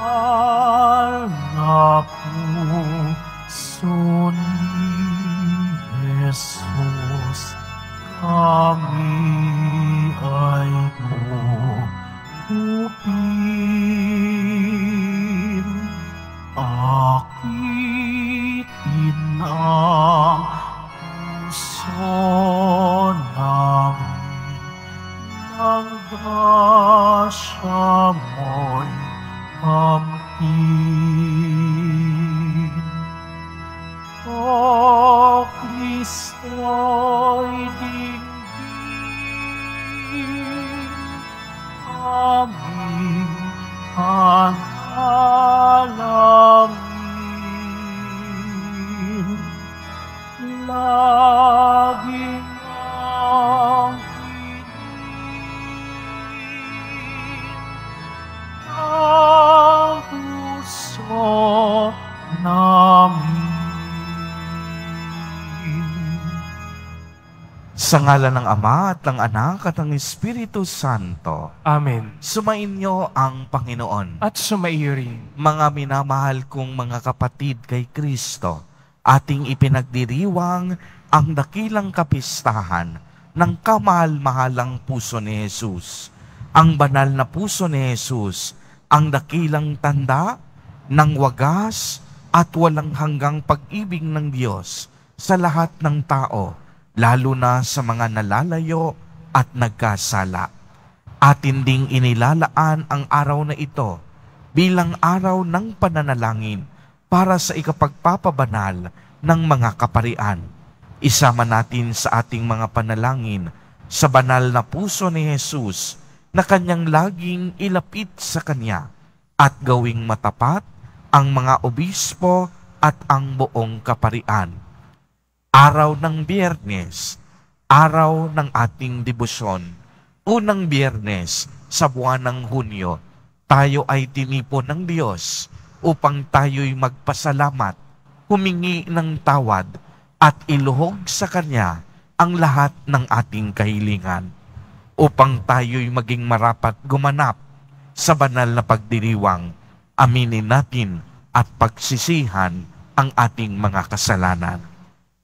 Mahal na puso ni Jesus, kami ay pupin. Akitin ang puso namin ng grasya mo'y kamtin. O Kristo'y dinggin, aming panalangin. Laging ang ang puso namin. Sa ngalan ng Ama at ng Anak at ng Espiritu Santo. Amen. Sumainyo ang Panginoon. At sumaiyo rin. Mga minamahal kong mga kapatid kay Kristo, ating ipinagdiriwang ang dakilang kapistahan ng kamahal-mahalang puso ni Jesus. Ang banal na puso ni Jesus, ang dakilang tanda ng wagas at walang hanggang pag-ibig ng Diyos sa lahat ng tao, lalo na sa mga nalalayo at nagkasala. Atin ding inilalaan ang araw na ito bilang araw ng pananalangin para sa ikapagpapabanal ng mga kaparian. Isama natin sa ating mga panalangin sa banal na puso ni Jesus na kanyang laging ilapit sa kanya at gawing matapat ang mga obispo at ang buong kaparian. Araw ng Biyernes, araw ng ating debosyon. Unang Biyernes sa buwan ng Hunyo, tayo ay tinipon ng Diyos upang tayo'y magpasalamat, humingi ng tawad at iluhog sa Kanya ang lahat ng ating kahilingan, upang tayo'y maging marapat gumanap sa banal na pagdiriwang. Aminin natin at pagsisihan ang ating mga kasalanan.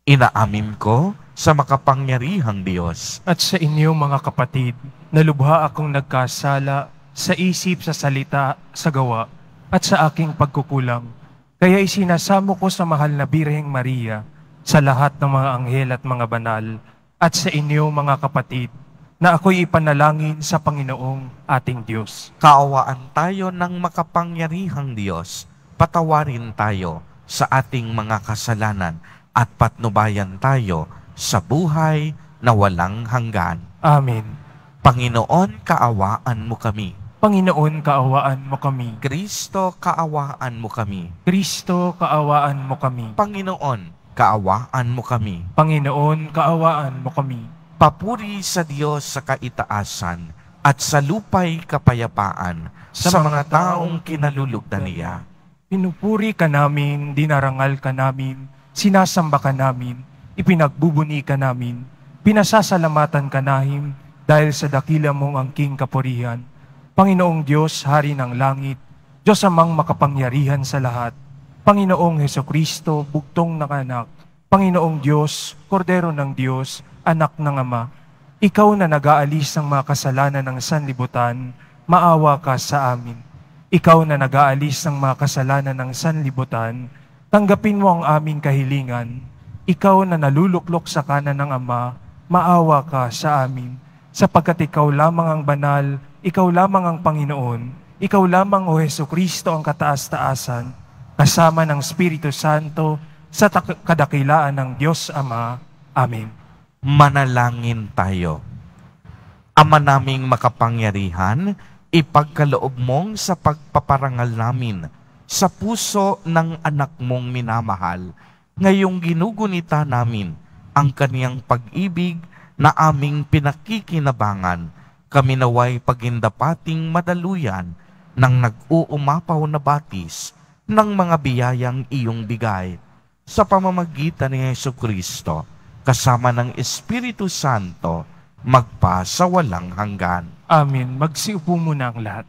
Inaamin ko sa makapangyarihang Diyos At sa inyo mga kapatid, na lubha akong nagkasala sa isip, sa salita, sa gawa, at sa aking pagkukulang. Kaya isinasamo ko sa mahal na Birheng Maria, sa lahat ng mga anghel at mga banal, at sa inyo mga kapatid, na ako'y ipanalangin sa Panginoong ating Diyos. Kaawaan tayo ng makapangyarihang Diyos, patawarin tayo sa ating mga kasalanan at patnubayan tayo sa buhay na walang hanggan. Amen. Panginoon, kaawaan mo kami. Panginoon, kaawaan mo kami. Kristo, kaawaan mo kami. Kristo, kaawaan mo kami. Panginoon, kaawaan mo kami. Panginoon, kaawaan mo kami. Papuri sa Diyos sa kaitaasan at sa lupay kapayapaan sa mga taong kinalulugdan niya. Pinupuri ka namin, dinarangal ka namin, sinasamba ka namin, ipinagbubuni ka namin, pinasasalamatan ka namin dahil sa dakila mong angking kapurihan. Panginoong Diyos, Hari ng Langit, Diyos amang makapangyarihan sa lahat, Panginoong Hesukristo, bugtong ng anak, Panginoong Diyos, Kordero ng Diyos, Anak ng Ama, Ikaw na nag-aalis ng mga kasalanan ng sanlibutan, maawa ka sa amin. Ikaw na nag-aalis ng mga kasalanan ng sanlibutan, tanggapin mo ang aming kahilingan. Ikaw na naluluklok sa kanan ng Ama, maawa ka sa amin. Sapagkat ikaw lamang ang banal, ikaw lamang ang Panginoon, ikaw lamang o Hesukristo ang kataas-taasan, kasama ng Espiritu Santo, sa kadakilaan ng Diyos Ama. Amen. Manalangin tayo. Ama naming makapangyarihan, ipagkaloob mong sa pagpaparangal namin sa puso ng anak mong minamahal, ngayong ginugunita namin ang kaniyang pag-ibig na aming pinakikinabangan, kami naway pagindapating madaluyan ng nag-uumapaw na batis ng mga biyayang iyong bigay sa pamamagitan ni Hesukristo, kasama ng Espiritu Santo, magpa sa walang hanggan. Amen. Magsiupo muna ang lahat.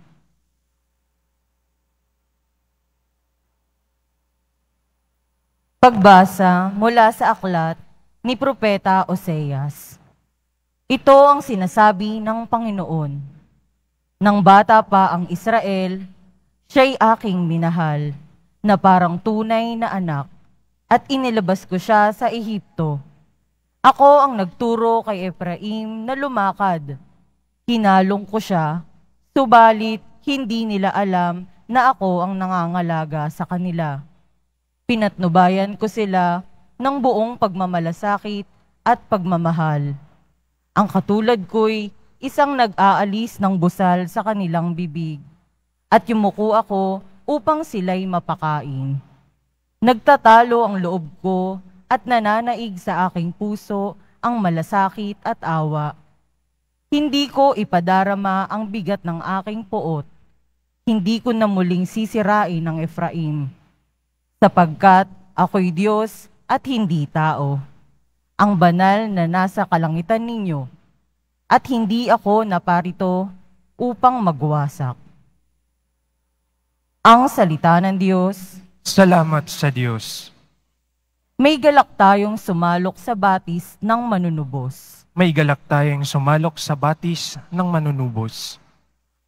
Pagbasa mula sa aklat ni Propeta Oseas. Ito ang sinasabi ng Panginoon. Nang bata pa ang Israel, siya'y aking minahal, na parang tunay na anak, at inilabas ko siya sa Ehipto. Ako ang nagturo kay Efraim na lumakad. Hinalong ko siya, subalit hindi nila alam na ako ang nangangalaga sa kanila. Pinatnubayan ko sila ng buong pagmamalasakit at pagmamahal. Ang katulad ko'y isang nag-aalis ng busal sa kanilang bibig, at yumuko ako upang sila'y mapakain. Nagtatalo ang loob ko at nananaig sa aking puso ang malasakit at awa. Hindi ko ipadarama ang bigat ng aking poot. Hindi ko na muling sisirain ang Efraim, sapagkat ako'y Diyos at hindi tao, ang banal na nasa kalangitan ninyo, at hindi ako naparito upang magwasak. Ang salita ng Diyos. Salamat sa Diyos. May galak tayong sumalok sa batis ng manunubos. May galak tayong sumalok sa batis ng manunubos.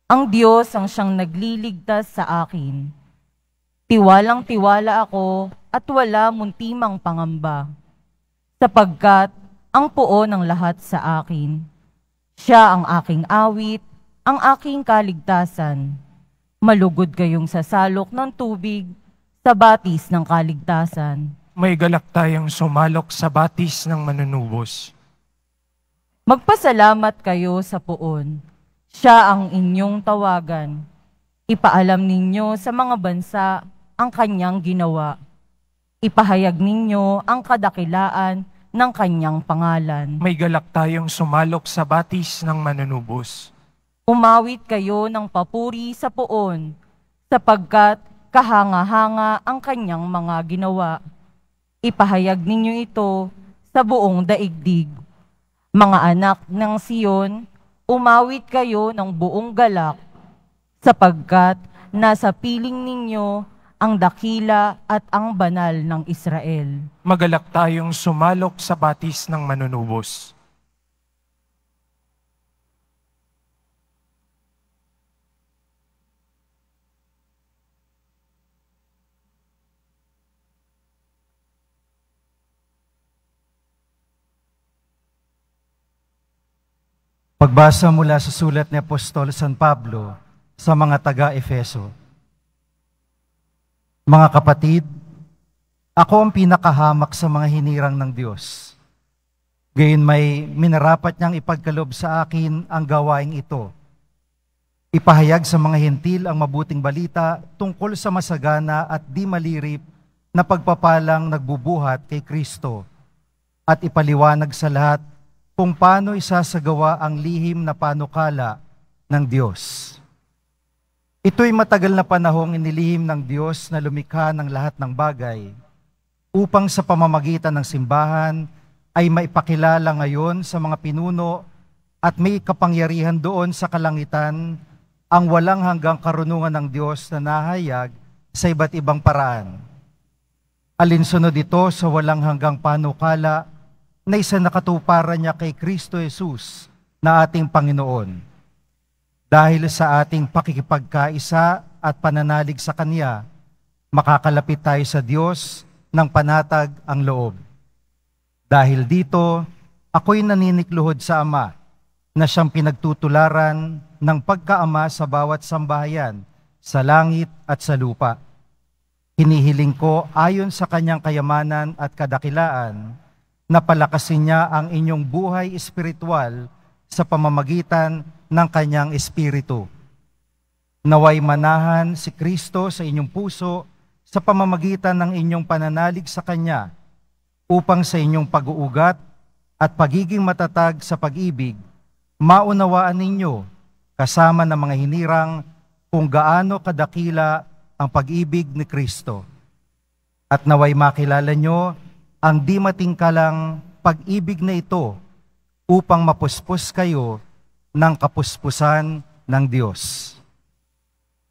Ang Diyos ang siyang nagliligtas sa akin. Tiwalang-tiwala ako at wala muntimang pangamba, sapagkat ang puo ng lahat sa akin. Siya ang aking awit, ang aking kaligtasan. Malugod kayong sasalok ng tubig sa batis ng kaligtasan. May galak tayong sumalok sa batis ng manunubos. Magpasalamat kayo sa puon. Siya ang inyong tawagan. Ipaalam ninyo sa mga bansa ang kanyang ginawa. Ipahayag ninyo ang kadakilaan ng kanyang pangalan. May galak tayong sumalok sa batis ng manunubos. Umawit kayo ng papuri sa puon, sapagkat kahanga-hanga ang kanyang mga ginawa. Ipahayag ninyo ito sa buong daigdig. Mga anak ng Siyon, umawit kayo ng buong galak, sapagkat nasa piling ninyo ang dakila at ang banal ng Israel. Magalak tayong sumalok sa batis ng manunubos. Pagbasa mula sa sulat ni Apostol San Pablo sa mga taga-Efeso. Mga kapatid, ako ang pinakahamak sa mga hinirang ng Diyos. Gayon may minarapat niyang ipagkalob sa akin ang gawaing ito. Ipahayag sa mga hentil ang mabuting balita tungkol sa masagana at di malirip na pagpapalang nagbubuhat kay Kristo, at ipaliwanag sa lahat kung paano isasagawa ang lihim na panukala ng Diyos. Ito'y matagal na panahong inilihim ng Diyos na lumikha ng lahat ng bagay upang sa pamamagitan ng simbahan ay maipakilala ngayon sa mga pinuno at may kapangyarihan doon sa kalangitan ang walang hanggang karunungan ng Diyos na nahayag sa iba't ibang paraan. Alinsunod ito sa walang hanggang panukala na isa nakatuparan niya kay Kristo Jesus na ating Panginoon. Dahil sa ating pakikipagkaisa at pananalig sa Kanya, makakalapit tayo sa Diyos ng panatag ang loob. Dahil dito, ako'y naninikluhod sa Ama na siyang pinagtutularan ng pagkaama sa bawat sambahayan sa langit at sa lupa. Hinihiling ko ayon sa Kanyang kayamanan at kadakilaan na palakasin niya ang inyong buhay espiritual sa pamamagitan ng Kanyang Espiritu. Naway manahan si Kristo sa inyong puso sa pamamagitan ng inyong pananalig sa Kanya upang sa inyong pag-uugat at pagiging matatag sa pag-ibig, maunawaan ninyo kasama ng mga hinirang kung gaano kadakila ang pag-ibig ni Kristo. At naway makilala nyo ang di matingkalang pag-ibig na ito upang mapuspos kayo ng kapuspusan ng Diyos.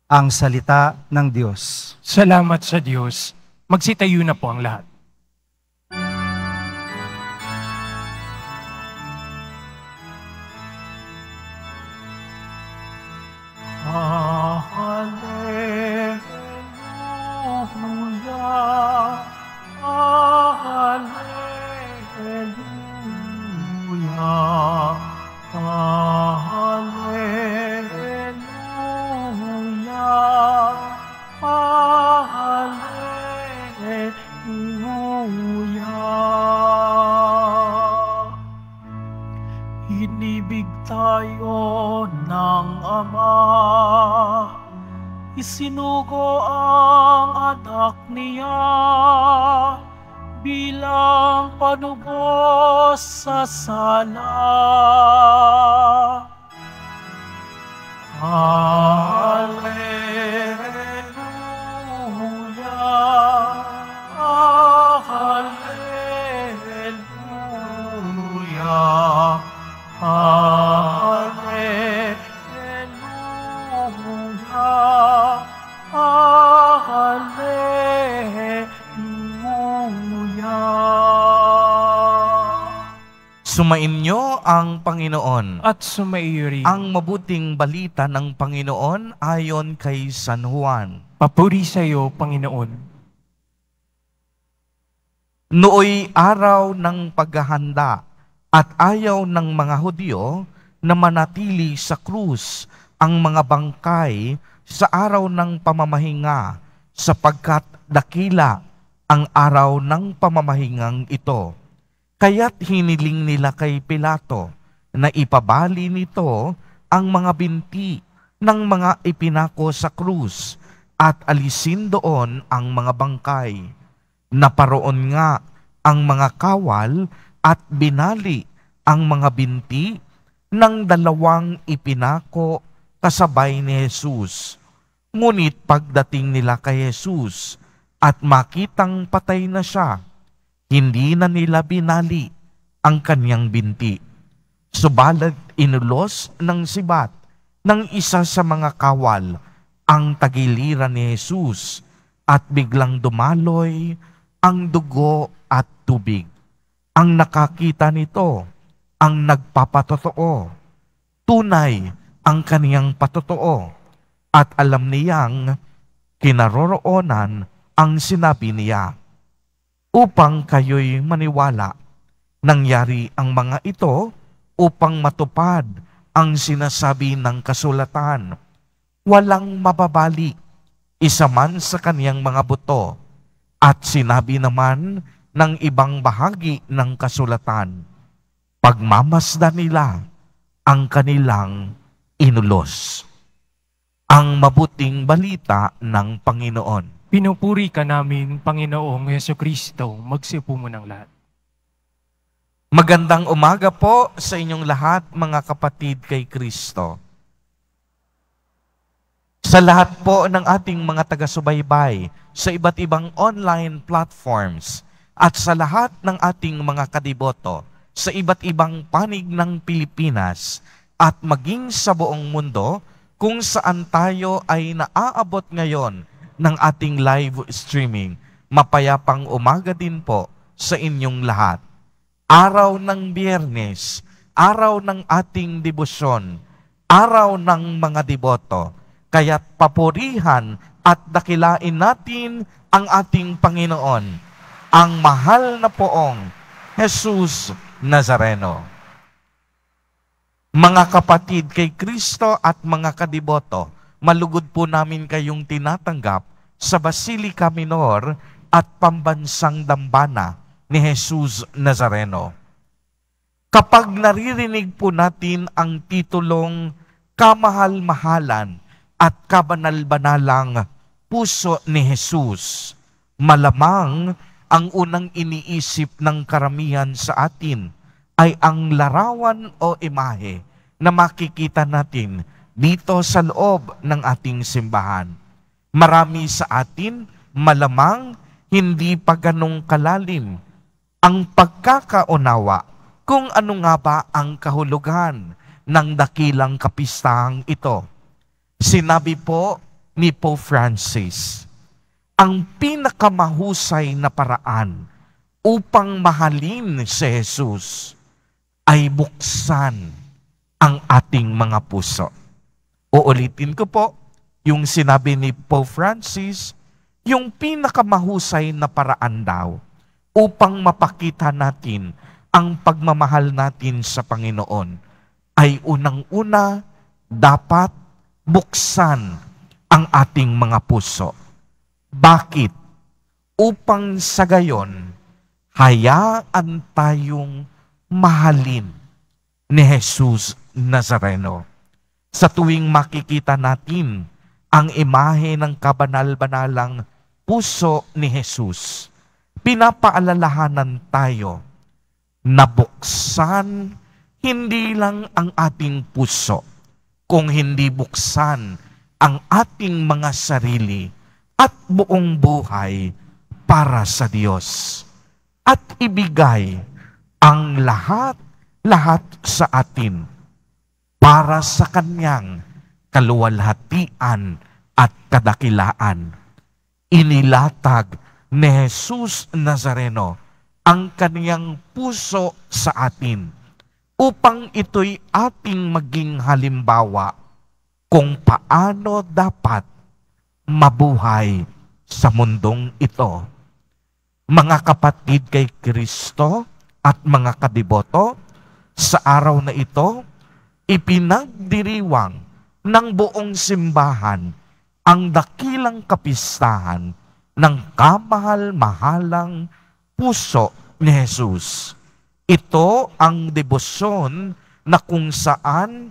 Ang salita ng Diyos. Salamat sa Diyos. Magsitayo na po ang lahat. isinugo ang anak niya bilang panubos sa sala. Hallelujah, hallelujah, hallelujah, hallelujah. Sumainyo ang Panginoon. At sumaiyo rin. Ang mabuting balita ng Panginoon ayon kay San Juan. Papuri sa iyo, Panginoon. Nooy araw ng paghahanda at ayaw ng mga Hudyo na manatili sa krus ang mga bangkay sa araw ng pamamahinga sapagkat dakila ang araw ng pamamahingang ito. Kaya't hiniling nila kay Pilato na ipabali nito ang mga binti ng mga ipinako sa krus at alisin doon ang mga bangkay. Naparoon nga ang mga kawal at binali ang mga binti ng dalawang ipinako kasabay ni Jesus. Ngunit pagdating nila kay Jesus at makitang patay na siya, hindi na nila binali ang kanyang binti. Subalit inulos ng sibat ng isa sa mga kawal ang tagiliran ni Jesus at biglang dumaloy ang dugo at tubig. Ang nakakita nito ang nagpapatotoo. Tunay ang kaniyang patotoo at alam niyang kinaroroonan ang sinabi niya. Upang kayo'y maniwala, nangyari ang mga ito upang matupad ang sinasabi ng kasulatan. Walang mababali, isa man sa kaniyang mga buto. At sinabi naman ng ibang bahagi ng kasulatan, pagmamasdan nila ang kanilang inulos. Ang mabuting balita ng Panginoon. Pinupuri ka namin, Panginoong Hesukristo. Magsiupo mo ng lahat. Magandang umaga po sa inyong lahat, mga kapatid kay Kristo. Sa lahat po ng ating mga taga-subaybay sa iba't ibang online platforms at sa lahat ng ating mga kadiboto sa iba't ibang panig ng Pilipinas at maging sa buong mundo kung saan tayo ay naaabot ngayon ng ating live streaming. Mapayapang umaga din po sa inyong lahat. Araw ng Biyernes, araw ng ating debosyon, araw ng mga deboto. Kaya't papurihan at dakilain natin ang ating Panginoon, ang mahal na poong Jesus Nazareno. Mga kapatid kay Kristo at mga kadiboto, malugod po namin kayong tinatanggap sa Basilica Minor at Pambansang Dambana ni Jesus Nazareno. Kapag naririnig po natin ang titulong Kamahal-mahalan at Kabanal-banalang Puso ni Jesus, malamang ang unang iniisip ng karamihan sa atin ay ang larawan o imahe na makikita natin dito sa loob ng ating simbahan. Marami sa atin, malamang hindi pa ganong kalalim ang pagkakaunawa kung ano nga ba ang kahulugan ng dakilang kapistahang ito. Sinabi po ni Pope Francis, ang pinakamahusay na paraan upang mahalin si Jesus ay buksan ang ating mga puso. Uulitin ko po, yung sinabi ni Pope Francis, yung pinakamahusay na paraan daw upang mapakita natin ang pagmamahal natin sa Panginoon ay unang-una dapat buksan ang ating mga puso. Bakit? Upang sa gayon, hayaan tayong mahalin ni Jesus Nazareno. Sa tuwing makikita natin ang imahe ng kabanal-banalang puso ni Jesus, pinapaalalahanan tayo na buksan hindi lang ang ating puso, kung hindi buksan ang ating mga sarili at buong buhay para sa Diyos. At ibigay ang lahat sa atin para sa Kanyang kaluwalhatian at kadakilaan. Inilatag ni Jesus Nazareno ang Kaniyang puso sa atin upang ito'y ating maging halimbawa kung paano dapat mabuhay sa mundong ito. Mga kapatid kay Kristo at mga kadiboto, sa araw na ito, ipinagdiriwang ng buong simbahan ang dakilang kapistahan ng kamahal-mahalang puso ni Jesus. Ito ang debosyon na kung saan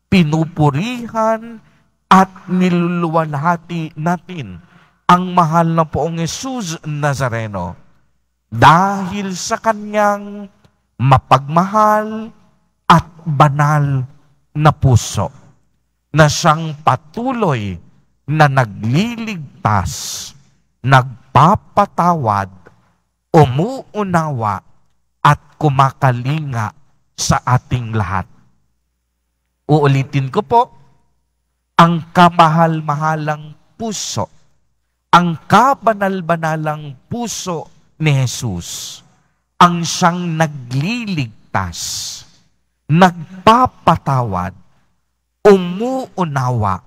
pinupurihan at niluluwalhati natin ang mahal na Poong Jesus Nazareno dahil sa Kanyang mapagmahal at banal na puso na siyang patuloy na nagliligtas, nagpapatawad, umuunawa at kumakalinga sa ating lahat. Uulitin ko po, ang kamahal-mahalang puso, ang kabanal-banalang puso ni Jesus, ang siyang nagliligtas, nagpapatawad, umuunawa,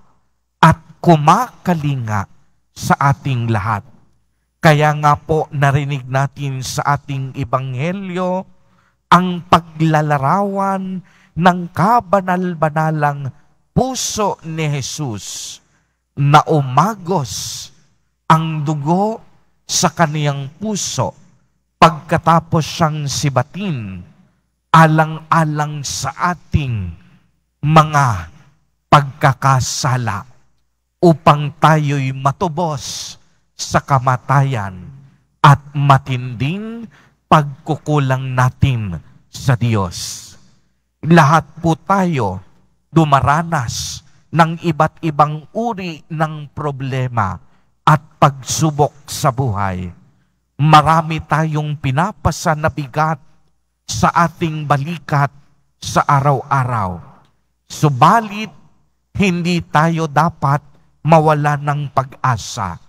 at kumakalinga sa ating lahat. Kaya nga po narinig natin sa ating ebanghelyo ang paglalarawan ng kabanal-banalang puso ni Jesus na umagos ang dugo sa kaniyang puso pagkatapos siyang sibatin alang-alang sa ating mga pagkakasala upang tayo'y matubos sa kamatayan at matinding pagkukulang natin sa Diyos. Lahat po tayo dumaranas ng iba't ibang uri ng problema at pagsubok sa buhay. Marami tayong pinapasa na bigat sa ating balikat sa araw-araw. Subalit, hindi tayo dapat mawala ng pag-asa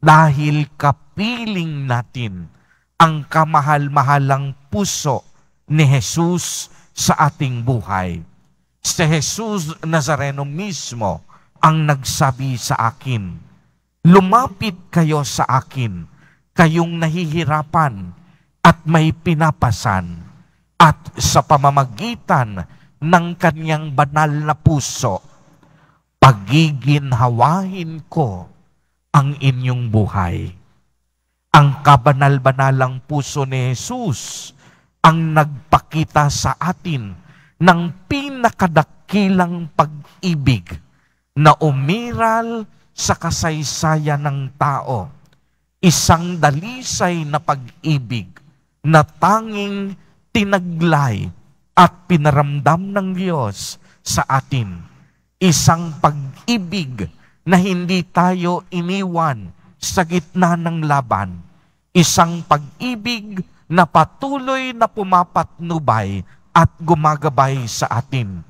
dahil kapiling natin ang kamahal-mahalang puso ni Jesus sa ating buhay. Si Jesus Nazareno mismo ang nagsabi sa akin, "Lumapit kayo sa akin, kayong nahihirapan at may pinapasan, at sa pamamagitan ng Kanyang banal na puso, pagiginhawain ko ang inyong buhay." Ang kabanal-banalang puso ni Jesus ang nagpakita sa atin ng pinakadakilang pag-ibig na umiral sa kasaysayan ng tao. Isang dalisay na pag-ibig na tanging tinaglay at pinaramdam ng Diyos sa atin. Isang pag-ibig na hindi tayo iniwan sa gitna ng laban. Isang pag-ibig na patuloy na pumapatnubay at gumagabay sa atin.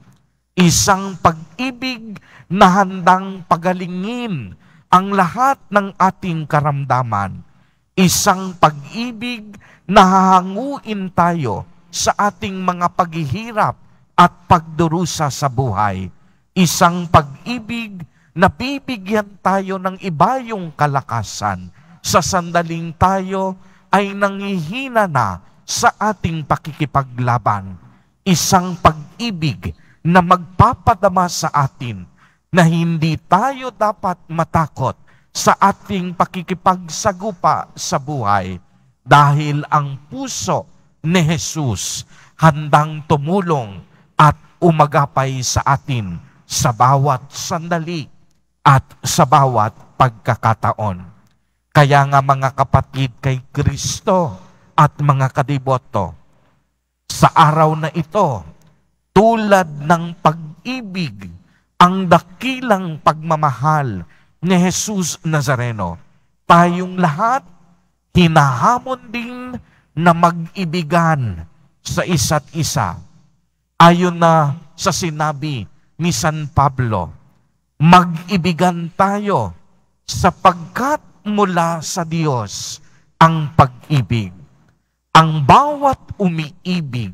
Isang pag-ibig na handang pagalingin ang lahat ng ating karamdaman. Isang pag-ibig na hahanguin tayo sa ating mga paghihirap at pagdurusa sa buhay. Isang pag-ibig na bibigyan tayo ng ibayong kalakasan sa sandaling tayo ay nanghihina na sa ating pakikipaglaban. Isang pag-ibig na magpapadama sa atin na hindi tayo dapat matakot sa ating pakikipagsagupa sa buhay dahil ang puso ni Jesus handang tumulong at umagapay sa atin sa bawat sandali at sa bawat pagkakataon. Kaya nga mga kapatid kay Kristo at mga kadiboto, sa araw na ito, tulad ng pag-ibig, ang dakilang pagmamahal ni Jesus Nazareno, tayong lahat hinahamon din na mag-ibigan sa isa't isa. Ayon na sa sinabi ni San Pablo, mag-ibigan tayo sapagkat mula sa Diyos ang pag-ibig. Ang bawat umiibig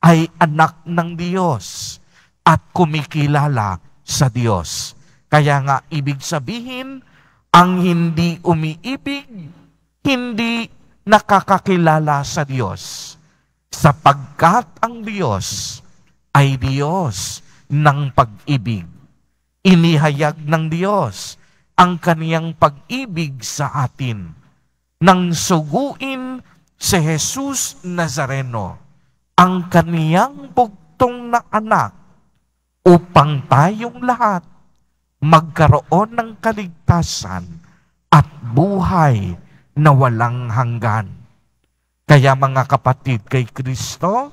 ay anak ng Diyos at kumikilala sa Diyos. Kaya nga ibig sabihin, ang hindi umiibig, hindi nakakakilala sa Diyos. Sapagkat ang Diyos ay Diyos ng pag-ibig. Inihayag ng Diyos ang kaniyang pag-ibig sa atin nang suguin si Jesus Nazareno, ang kaniyang bugtong na anak, upang tayong lahat magkaroon ng kaligtasan at buhay na walang hanggan. Kaya mga kapatid kay Kristo,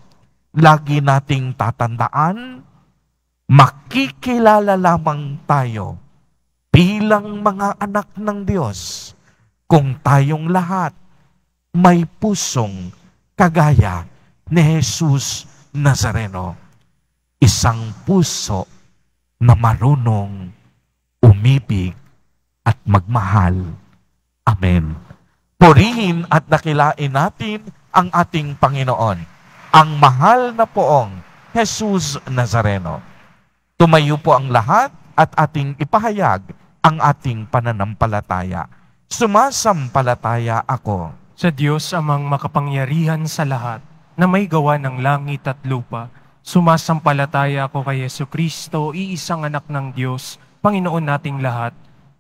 lagi nating tatandaan, makikilala lamang tayo bilang mga anak ng Diyos kung tayong lahat may pusong kagaya ni Jesus Nazareno. Isang puso na marunong umibig at magmahal. Amen. Purihin at dakilain natin ang ating Panginoon, ang mahal na poong Jesus Nazareno. Tumayo po ang lahat at ating ipahayag ang ating pananampalataya. Sumasampalataya ako Sa Diyos amang makapangyarihan sa lahat, na may gawa ng langit at lupa, sumasampalataya ako kay Jesucristo, iisang anak ng Diyos, Panginoon nating lahat.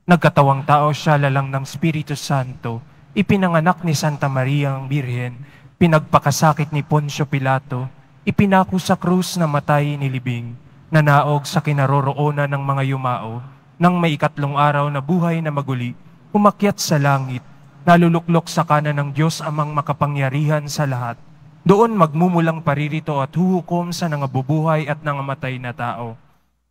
Nagkatawang tao siya lalang ng Espiritu Santo, ipinanganak ni Santa Maria ang Birhen, pinagpakasakit ni Poncio Pilato, ipinako sa krus na matay nilibing, nanaog sa kinaroroonan ng mga yumao, nang may ikatlong araw na buhay na maguli, umakyat sa langit, naluluklok sa kanan ng Diyos amang makapangyarihan sa lahat. Doon magmumulang paririto at huhukom sa nangabubuhay at nangamatay na tao.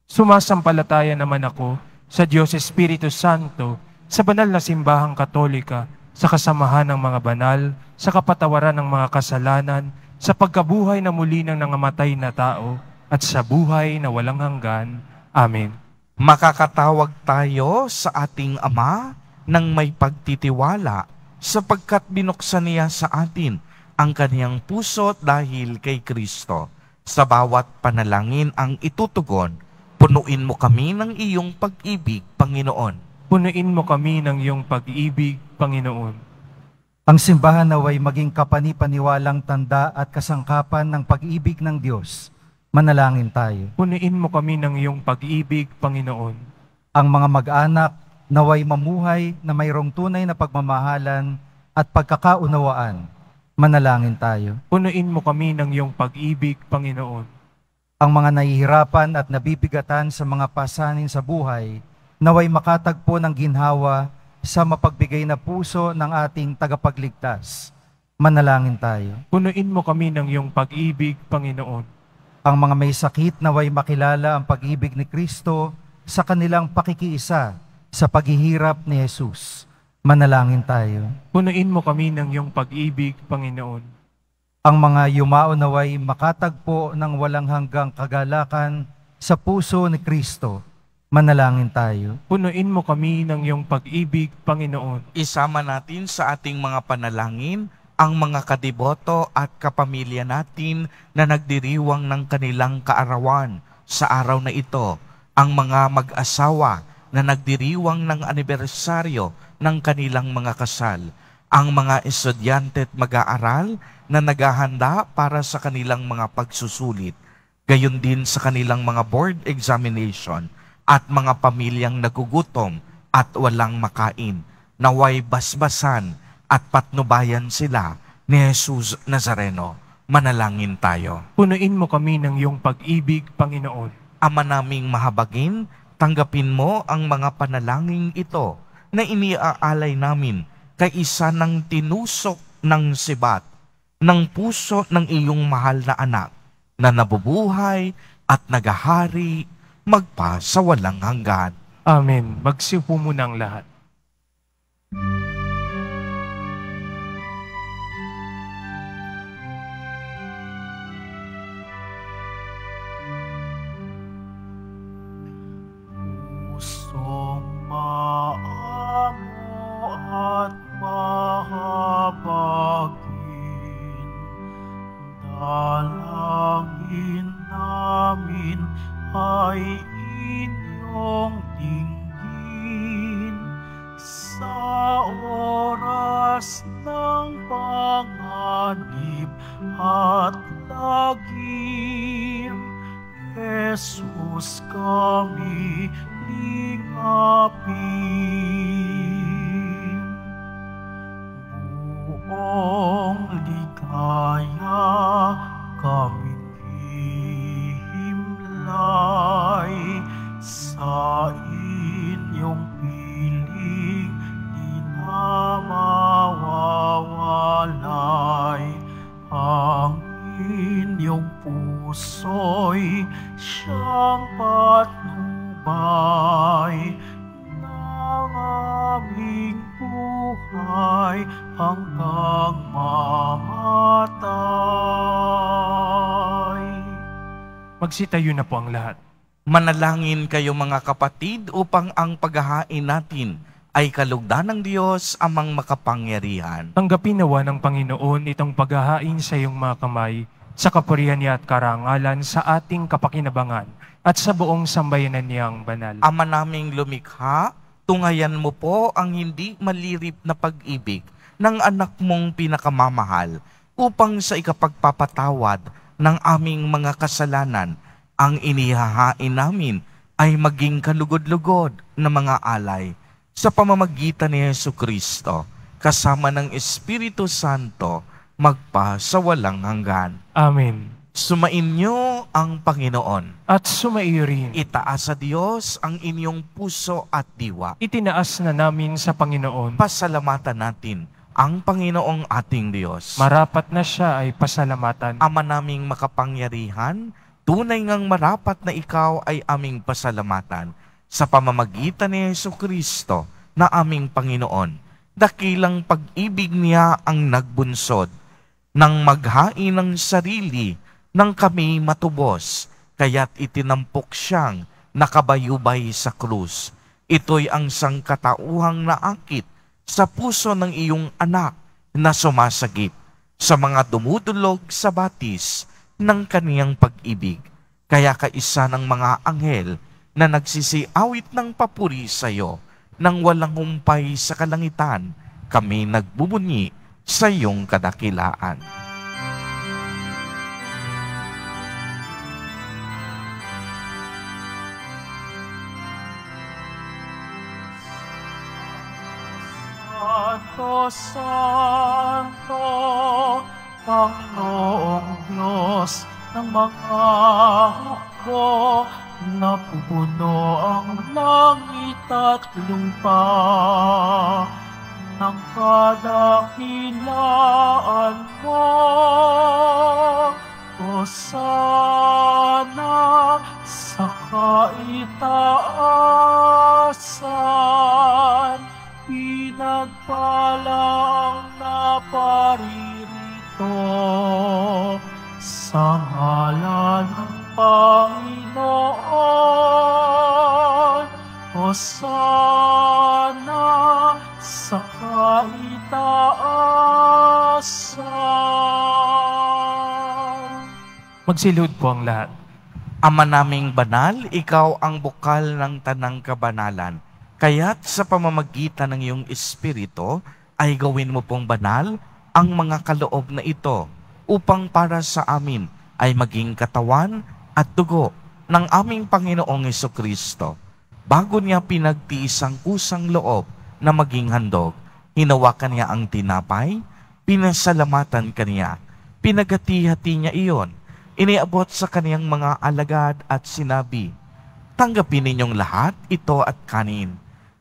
Sumasampalataya naman ako sa Diyos Espiritu Santo, sa banal na simbahang Katolika, sa kasamahan ng mga banal, sa kapatawaran ng mga kasalanan, sa pagkabuhay na muli ng nangamatay na tao, at sa buhay na walang hanggan. Amen. makakatawag tayo sa ating Ama ng may pagtitiwala sapagkat binuksan niya sa atin ang kaniyang puso dahil kay Kristo. Sa bawat panalangin ang itutugon, punuin mo kami ng iyong pag-ibig, Panginoon. Punuin mo kami ng iyong pag-ibig, Panginoon. Ang simbahan naway maging kapani-paniwalang tanda at kasangkapan ng pag-ibig ng Diyos. Manalangin tayo. Punuin mo kami ng iyong pag-ibig, Panginoon. Ang mga mag-anak naway mamuhay na mayroong tunay na pagmamahalan at pagkakaunawaan. Manalangin tayo. Punuin mo kami ng iyong pag-ibig, Panginoon. Ang mga nahihirapan at nabibigatan sa mga pasanin sa buhay, naway makatagpo ng ginhawa sa mapagbigay na puso ng ating tagapagligtas. Manalangin tayo. Punuin mo kami ng iyong pag-ibig, Panginoon. Ang mga may sakit naway makilala ang pag-ibig ni Kristo sa kanilang pakikiisa sa paghihirap ni Jesus. Manalangin tayo. Punuin mo kami ng iyong pag-ibig, Panginoon. Ang mga yumao naway makatagpo ng walang hanggang kagalakan sa puso ni Kristo. Manalangin tayo. Punuin mo kami ng iyong pag-ibig, Panginoon. Isama natin sa ating mga panalangin ang mga kadiboto at kapamilya natin na nagdiriwang ng kanilang kaarawan sa araw na ito. Ang mga mag-asawa na nagdiriwang ng anibersaryo ng kanilang mga kasal. Ang mga estudyante at mag-aaral na naghahanda para sa kanilang mga pagsusulit. Gayon din sa kanilang mga board examination at mga pamilyang nagugutom at walang makain. Naway basbasan at patnubayan sila ni Jesus Nazareno. Manalangin tayo. Punuin mo kami ng iyong pag-ibig, Panginoon. Ama naming mahabagin, Tanggapin mo ang mga panalangin ito na iniaalay namin kay isa ng tinusok ng sibat ng puso ng iyong mahal na anak na nabubuhay at nagahari magpa sa walang hanggan. Amen. Magsiupo muna ang lahat. Pusong maamo at mahabagin, dalangin namin ay inyong dinggin sa oras ng panganib at lagim. Jesus, kami lingapin. Buong ligaya kami himlay sa inyong piling di na mawawalay. Ang inyong puso'y siyang patnubay ng aming buhay hanggang mamatay. Magsitayo na po ang lahat. Manalangin kayo mga kapatid upang ang paghahain natin ay kalugdan ng Diyos amang makapangyarihan. Tanggapin nawa ng Panginoon itong paghahain sa iyong mga kamay, sa kapurihan niya at karangalan sa ating kapakinabangan at sa buong sambayanan niyang banal. Ama naming lumikha, tungayan mo po ang hindi malirip na pag-ibig ng anak mong pinakamamahal upang sa ikapagpapatawad ng aming mga kasalanan, ang inihahain namin ay maging kalugod-lugod na mga alay sa pamamagitan ni Jesucristo, kasama ng Espiritu Santo, magpa sa walang hanggan. Amen. Sumainyo ang Panginoon. At sumaiyo rin. Itaas sa Diyos ang inyong puso at diwa. Itinaas na namin sa Panginoon. Pasalamatan natin ang Panginoong ating Diyos. Marapat na siya ay pasalamatan. Ama naming makapangyarihan, tunay ngang marapat na ikaw ay aming pasalamatan sa pamamagitan ni Jesucristo na aming Panginoon. Dakilang pag-ibig niya ang nagbunsod nang maghain ng sarili nang kami matubos, kaya't itinampok siyang nakabayubay sa krus. Ito'y ang sangkatauhang naakit sa puso ng iyong anak na sumasagip sa mga dumudulog sa batis ng kaniyang pag-ibig. Kaya kaisa ng mga anghel na nagsisiawit ng papuri sa iyo, nang walang humpay sa kalangitan, kami nagbubunyi sa iyong kadakilaan. Santo, Santo, Panginoong Diyos ng mga hukbo, napupuno ang langit at lupa ng kadakilaan mo. Hosana sa kaitaasan, pinagpala ang naparirito sa ngalan ng Panginoon. Hosana sa kaitaasan. Magsilud po ang lahat. Ama naming banal, ikaw ang bukal ng tanang kabanalan. Kaya't sa pamamagitan ng iyong Espiritu, ay gawin mo pong banal ang mga kaloob na ito upang para sa amin ay maging katawan at dugo ng aming Panginoong Jesucristo. Bago niya pinagtiis ang kusang loob na maging handog, hinawakan niya ang tinapay, pinasalamatan kaniya, pinagati-hati niya iyon, iniabot sa kaniyang mga alagad at sinabi, Tanggapin ninyong lahat ito at kanin.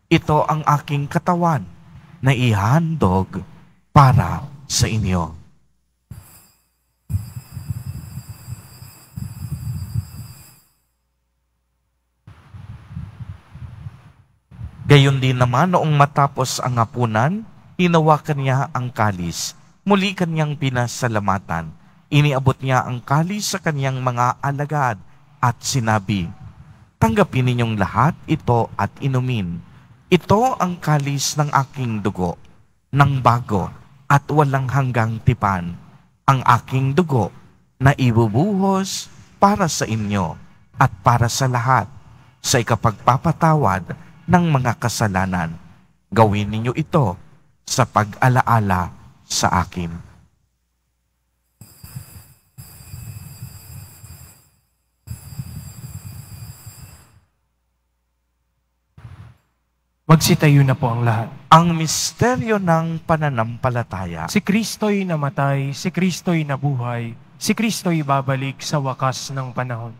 Ito ang aking katawan na ihandog para sa inyo. Gayon din naman noong matapos ang hapunan, hinawakan niya ang kalis. Muli kanyang pinasalamatan. Iniabot niya ang kalis sa kanyang mga alagad at sinabi, "Tanggapin ninyong lahat ito at inumin. Ito ang kalis ng aking dugo, ng bago at walang hanggang tipan. Ang aking dugo na ibubuhos para sa inyo at para sa lahat sa ikapagpapatawad ng mga kasalanan. Gawin ninyo ito sa pag-alaala sa akin." Magsitayo na po ang lahat. Ang misteryo ng pananampalataya. Si Kristo'y namatay, si Kristo'y nabuhay, si Kristo'y babalik sa wakas ng panahon.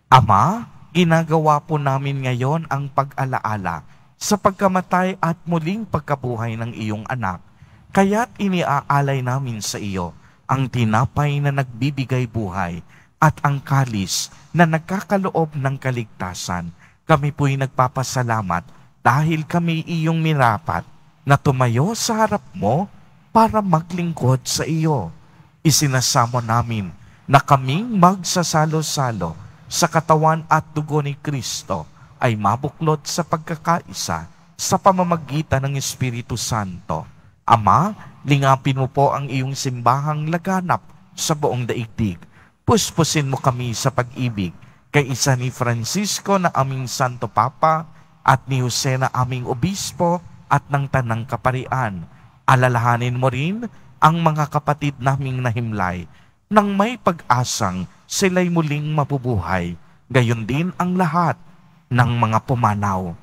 Ama, ginagawa po namin ngayon ang pag-alaala sa pagkamatay at muling pagkabuhay ng iyong anak. Kaya't iniaalay namin sa iyo ang tinapay na nagbibigay buhay at ang kalis na nagkakaloob ng kaligtasan. Kami po'y nagpapasalamat dahil kami iyong mirapat na tumayo sa harap mo para maglingkod sa iyo. Isinasamo namin na kaming magsasalo-salo sa katawan at dugo ni Kristo ay mabuklod sa pagkakaisa sa pamamagitan ng Espiritu Santo. Ama, lingapin mo po ang iyong simbahang laganap sa buong daigdig. Puspusin mo kami sa pag-ibig kay isa ni Francisco na aming Santo Papa at ni Jose na aming Obispo at ng Tanang Kaparian. Alalahanin mo rin ang mga kapatid naming nahimlay nang may pag-asang sila'y muling mabubuhay. Gayon din ang lahat ng mga pumanaw.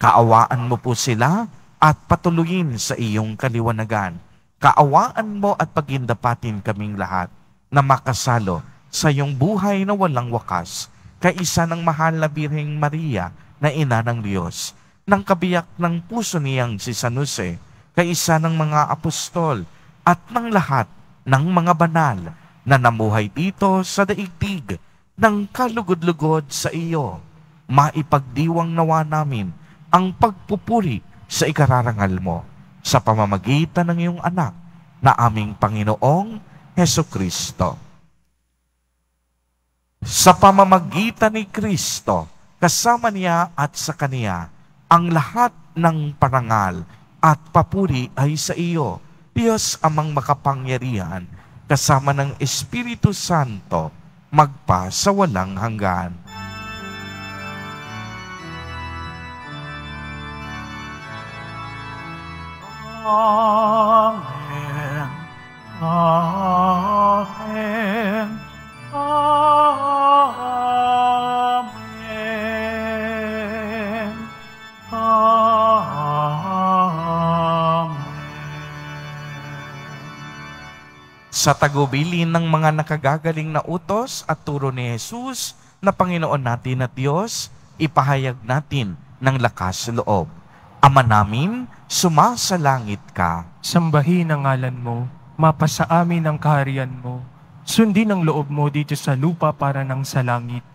Kaawaan mo po sila at patuloyin sa iyong kaliwanagan. Kaawaan mo at pagindapatin kaming lahat na makasalo sa iyong buhay na walang wakas, kaisa ng mahal na Birheng Maria na ina ng Diyos, ng kabiyak ng puso niyang si San Jose, kaisa ng mga apostol at ng lahat ng mga banal na namuhay dito sa daigdig ng kalugod-lugod sa iyo. Maipagdiwang nawa namin ang pagpupuri sa ikararangal mo sa pamamagitan ng iyong anak na aming Panginoong Hesukristo. Sa pamamagitan ni Kristo, kasama niya at sa Kaniya, ang lahat ng parangal at papuri ay sa iyo, Diyos amang makapangyarihan, kasama ng Espiritu Santo, magpa sa walang hanggan. Amen. Amen. Amen. Amen. Sa tagubilin ng mga nakagagaling na utos at turo ni Jesus na Panginoon natin at Diyos, ipahayag natin ng lakas loob. Ama namin, sumasalangit ka. Sambahin ang ngalan mo, mapasa amin ang kaharian mo. Sundin ang loob mo dito sa lupa para ng sa langit.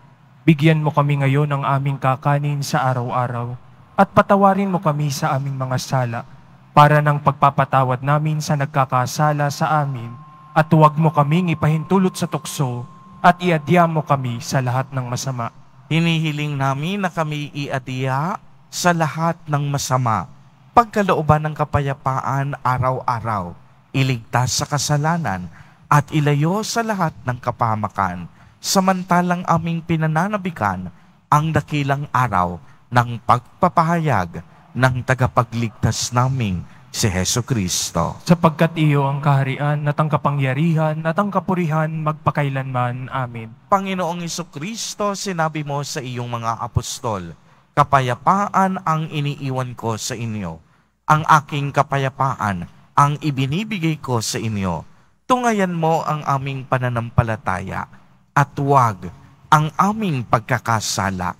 Bigyan mo kami ngayon ng aming kakanin sa araw-araw at patawarin mo kami sa aming mga sala para ng pagpapatawad namin sa nagkakasala sa amin at huwag mo kaming ipahintulot sa tukso at iadya mo kami sa lahat ng masama. Hinihiling namin na kami iadya sa lahat ng masama, pagkalooban ng kapayapaan araw-araw, iligtas sa kasalanan at ilayo sa lahat ng kapahamakan, samantalang aming pinananabikan ang dakilang araw ng pagpapahayag ng tagapagligtas naming si Hesukristo. Sapagkat iyo ang kaharian at ang kapangyarihan at ang kapurihan magpakailanman. Amen. Panginoong Hesukristo, sinabi mo sa iyong mga apostol, kapayapaan ang iniiwan ko sa inyo. Ang aking kapayapaan ang ibinibigay ko sa inyo. Tungayan mo ang aming pananampalataya at huwag ang aming pagkakasala.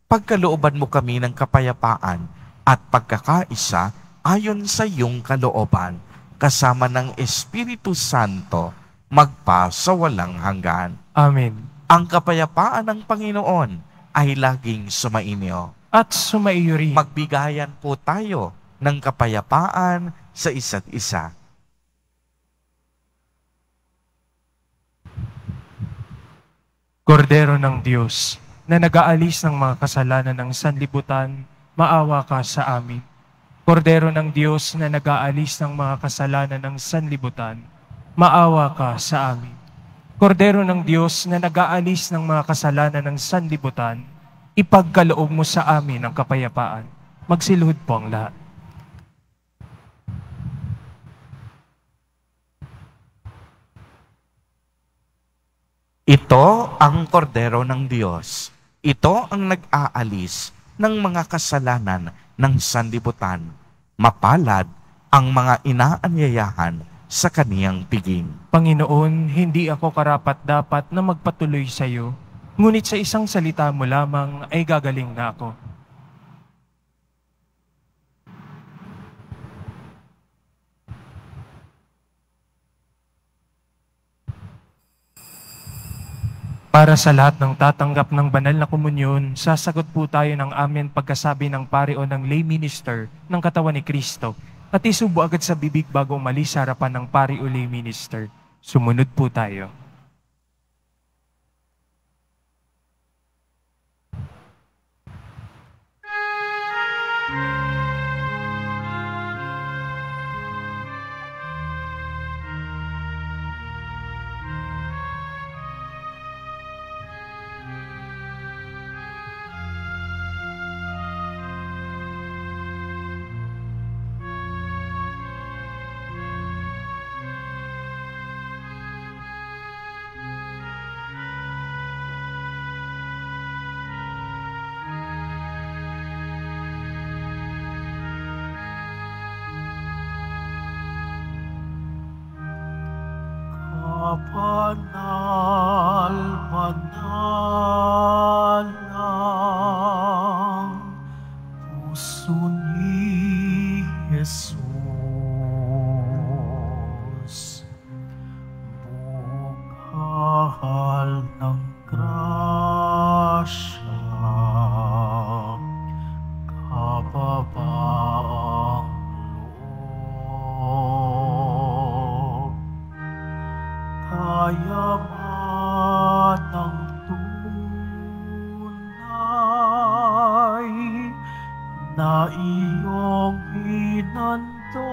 pagkalooban mo kami ng kapayapaan at pagkakaisa ayon sa iyong kalooban, kasama ng Espiritu Santo, magpa sa walang hanggan. Amen. Ang kapayapaan ng Panginoon ay laging sumainyo. At sumaiyo rin. Magbigayan po tayo ng kapayapaan sa isa't isa. Kordero ng Diyos, na nag-aalis ng mga kasalanan ng sanlibutan, maawa ka sa amin. Kordero ng Diyos na nag-aalis ng mga kasalanan ng sanlibutan, maawa ka sa amin. Kordero ng Diyos na nag-aalis ng mga kasalanan ng sanlibutan, ipagkaloob mo sa amin ang kapayapaan. Magsiluhod po ang lahat. Ito ang kordero ng Diyos. Ito ang nag-aalis ng mga kasalanan ng sanlibutan. Mapalad ang mga inaanyayahan sa kaniyang piging. Panginoon, hindi ako karapat-dapat na magpatuloy sa iyo, ngunit sa isang salita mo lamang ay gagaling na ako. Para sa lahat ng tatanggap ng banal na komunyon, sasagot po tayo ng amen pagkasabi ng pari o ng lay minister ng katawan ni Kristo at isubo agad sa bibig bago umalis sa harapan ng pari o lay minister. Sumunod po tayo. Banal, banal ang puso ni Jesus. Bukal ng grasya, kababaang loob. Kayaman ng tunay na iyong hinandog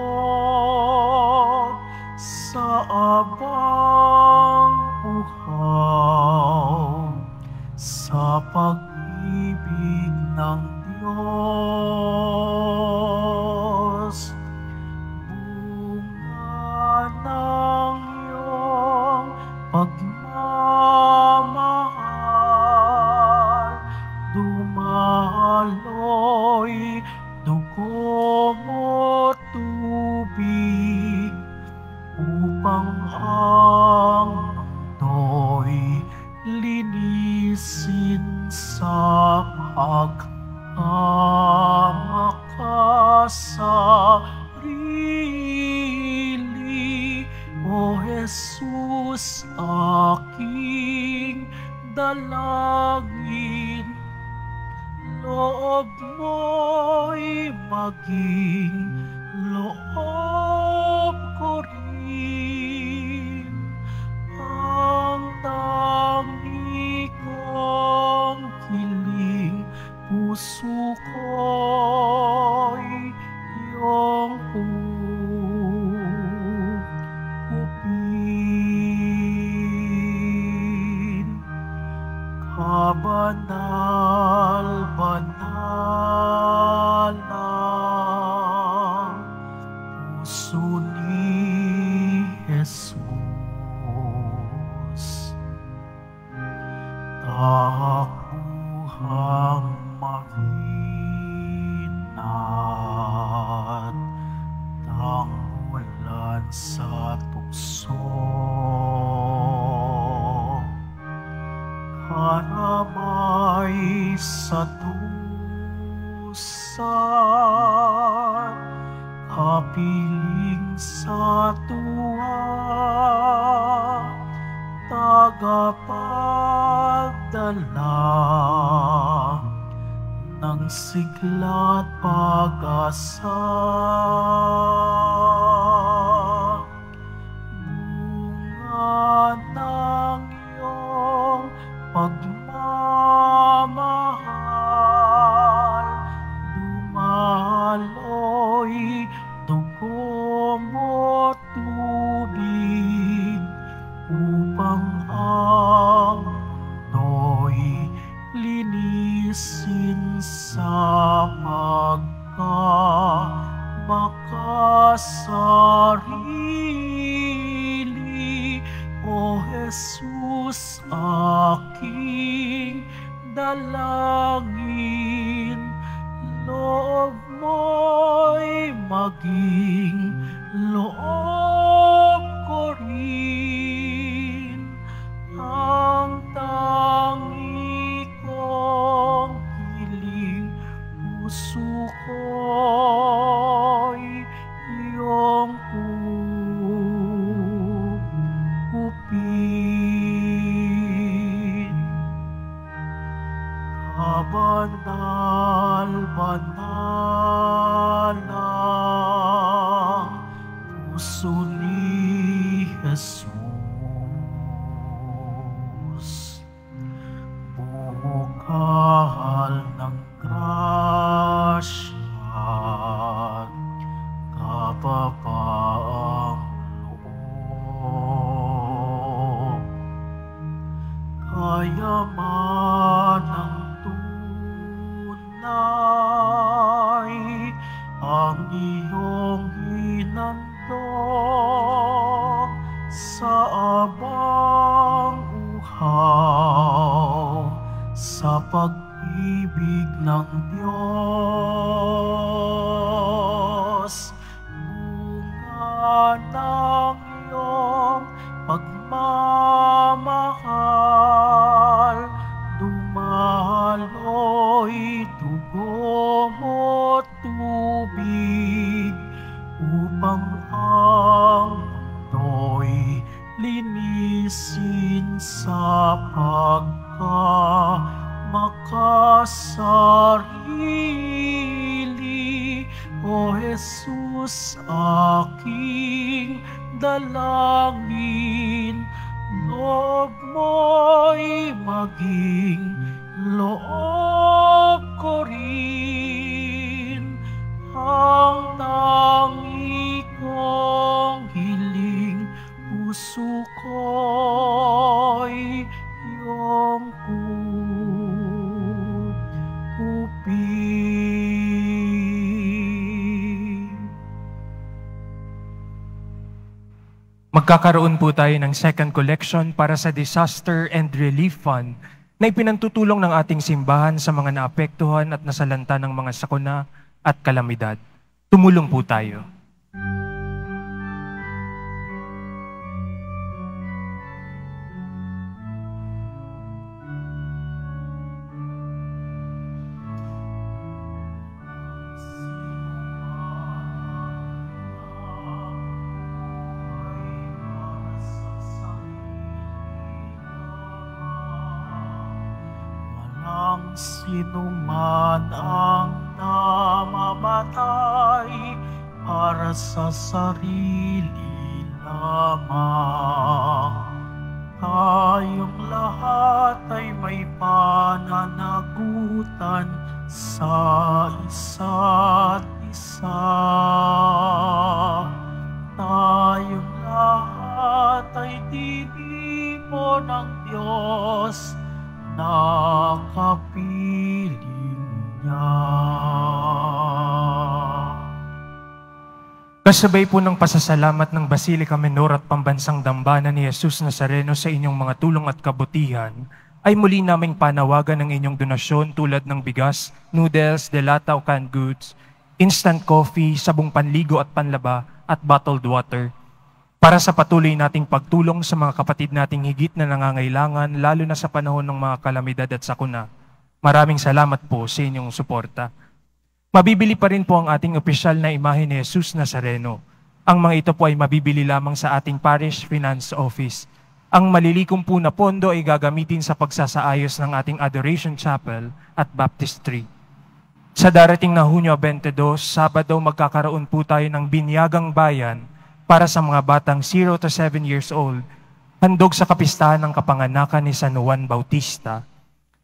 sa abang uhaw sa pag-ibig ng Diyos. Bunga ng iyong pagmamahal, dumaloy dugo mo tubig, upang ang mundo'y linisin sa pagkamakasarili. O Jesus, aking dalangin, loob mo'y maging loob ko rin. Ang tangi kong hiling, puso ko'y iyong hupin. Kabanal, banal ang puso ni Jesus. Takuhang mahinat, tanggulan sa tukso. Karamay sa sa dusa, kapiling sa tuwa, tagapagdala ng sigla't pag-asa. Bunga ng iyong pagmamahal, dumaloy dugo mo tubig, upang ang mundo'y linisin sa pagkamakasarili. O Jesus, aking dalangin, loob mo'y maging loob ko rin. Ang tangi kong hiling, puso ko'y iyong hupin. Kabanal-banal ang puso ni Jesus, bukal ng grasya at kapapaang loob, kayaman ng tunay ang iyong hinandog sa abang uhaw, sa pag-ibig ng Diyos. Bunga ng iyong pagmamahal, dumaloy dugo mo tubig, upang ang mundo'y linisin sa pagkamakasarili. O Jesus, aking dalangin, loob mo'y maging loob ko rin. Ang tangi kong hiling, puso ko'y iyong hupin. Magkakaroon po tayo ng second collection para sa Disaster and Relief Fund na ipinantutulong ng ating simbahan sa mga naapektuhan at nasalanta ng mga sakuna at kalamidad. Tumulong po tayo. Sinuman ang namamatay para sa sarili lamang. Tayong lahat ay may pananagutan sa isa't isa. Tayong lahat ay tinipo ng Diyos na kapiling niya. Kasabay po ng pasasalamat ng Basilica Menor at Pambansang Dambana ni Jesus Nazareno sa inyong mga tulong at kabutihan, ay muli naming panawagan ng inyong donasyon tulad ng bigas, noodles, delata o canned goods, instant coffee, sabong panligo at panlaba, at bottled water, para sa patuloy nating pagtulong sa mga kapatid nating higit na nangangailangan, lalo na sa panahon ng mga kalamidad at sakuna. Maraming salamat po sa inyong suporta. Mabibili pa rin po ang ating opisyal na imahe ni Jesus Nazareno. Ang mga ito po ay mabibili lamang sa ating Parish Finance Office. Ang malilikom po na pondo ay gagamitin sa pagsasaayos ng ating Adoration Chapel at Baptistry. Sa darating na Hunyo 22, Sabado, magkakaroon po tayo ng binyagang bayan para sa mga batang 0 to 7 years old, handog sa kapistahan ng kapanganakan ni San Juan Bautista.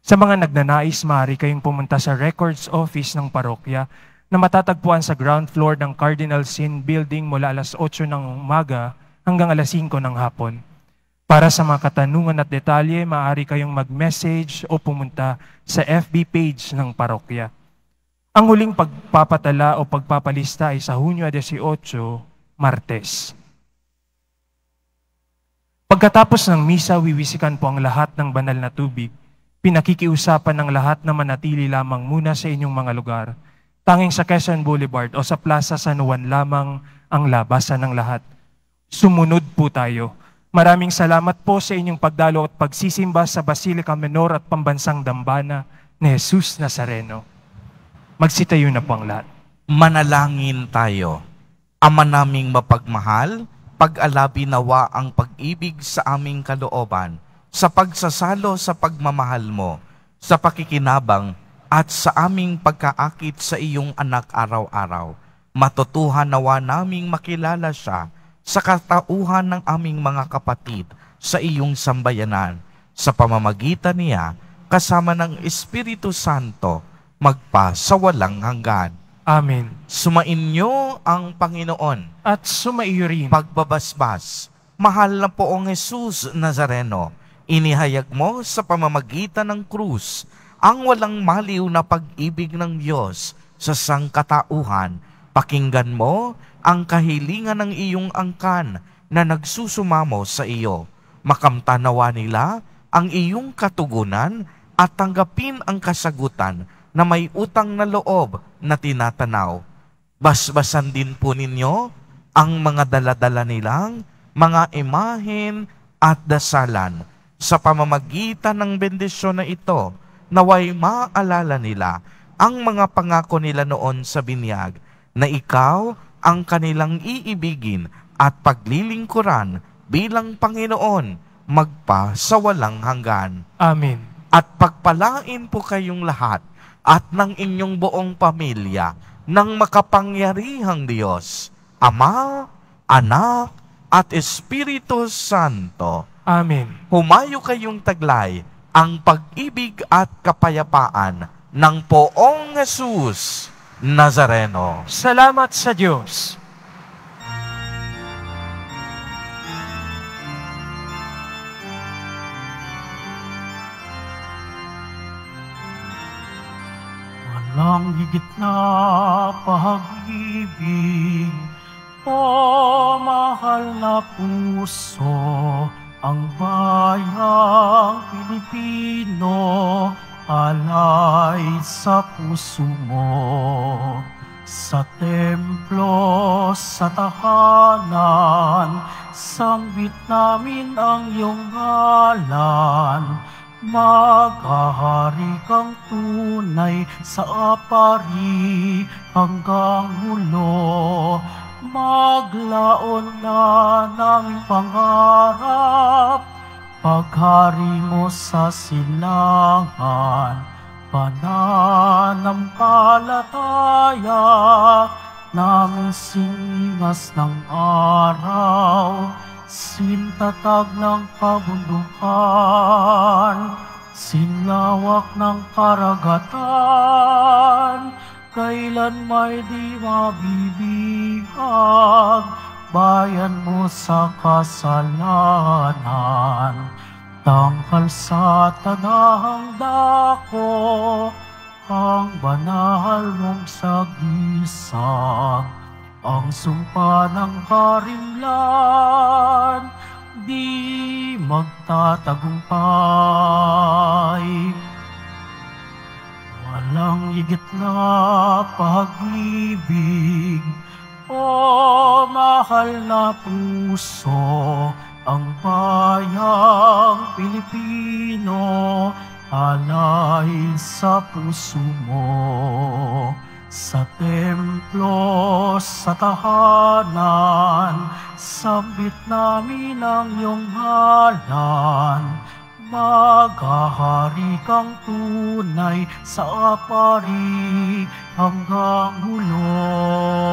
Sa mga nagnanais, maaari kayong pumunta sa Records Office ng parokya na matatagpuan sa ground floor ng Cardinal Sin Building mula alas 8 ng umaga hanggang alas 5 ng hapon. Para sa mga katanungan at detalye, maaari kayong mag-message o pumunta sa FB page ng parokya. Ang huling pagpapatala o pagpapalista ay sa Hunyo 18, Martes. Pagkatapos ng misa, wiwisikan po ang lahat ng banal na tubig. Pinakikiusapan ng lahat na manatili lamang muna sa inyong mga lugar. Tanging sa Quezon Boulevard o sa Plaza San Juan lamang ang labasan ng lahat. Sumunod po tayo. Maraming salamat po sa inyong pagdalo at pagsisimba sa Basilica Menor at Pambansang Dambana ni Jesus Nazareno. Magsitayo na po ang lahat. Manalangin tayo. Ama naming mapagmahal, pag-alabi nawa ang pag-ibig sa aming kalooban, sa pagsasalo sa pagmamahal mo, sa pakikinabang at sa aming pagkaakit sa iyong anak araw-araw. Matutuhan nawa naming makilala siya sa katauhan ng aming mga kapatid sa iyong sambayanan. Sa pamamagitan niya, kasama ng Espiritu Santo, magpa sa walang hanggan. Amen. Sumainyo ang Panginoon. At sumaiyo rin. Pagbabasbas, mahal na poong Jesus Nazareno, inihayag mo sa pamamagitan ng krus ang walang maliw na pag-ibig ng Diyos sa sangkatauhan. Pakinggan mo ang kahilingan ng iyong angkan na nagsusumamo sa iyo. Makamtanawa nila ang iyong katugunan at tanggapin ang kasagutan na may utang na loob na tinatanaw. Basbasan din po ninyo ang mga daladala nilang mga imahen at dasalan. Sa pamamagitan ng bendisyon na ito, naway maalala nila ang mga pangako nila noon sa binyag, na ikaw ang kanilang iibigin at paglilingkuran bilang Panginoon, magpa sa walang hanggan. Amen. At pagpalain po kayong lahat at ng inyong buong pamilya ng makapangyarihang Diyos, Ama, Anak, at Espiritu Santo. Amen. Humayo kayong taglay ang pag-ibig at kapayapaan ng poong Jesus Nazareno. Salamat sa Diyos. Walang higit na pag-ibig, o mahal na puso, ang bayang Pilipino alay sa puso mo. Sa templo, sa tahanan, sambit namin ang iyong ngalan. Maghahari kang tunay sa apari hanggang hulo. Maglaon na ng pangarap, paghari mo sa silangan. Pananampalataya namin singas ng araw, sintatag ng kabundukan, sinlawak ng karagatan. Kailan may di mabibihag, bayan mo sa kasalanan. Tangkal sa tanahang dako, ang banal mong sagisag. Ang sumpa ng karimlan, di magtatagumpay. Walang higit na pag-ibig, o mahal na puso, ang bayang Pilipino alay sa puso mo. Sa templo, sa tahanan, sabit namin ang iyong ngalan. Maghahari kang tunay sa pari hanggang hulog.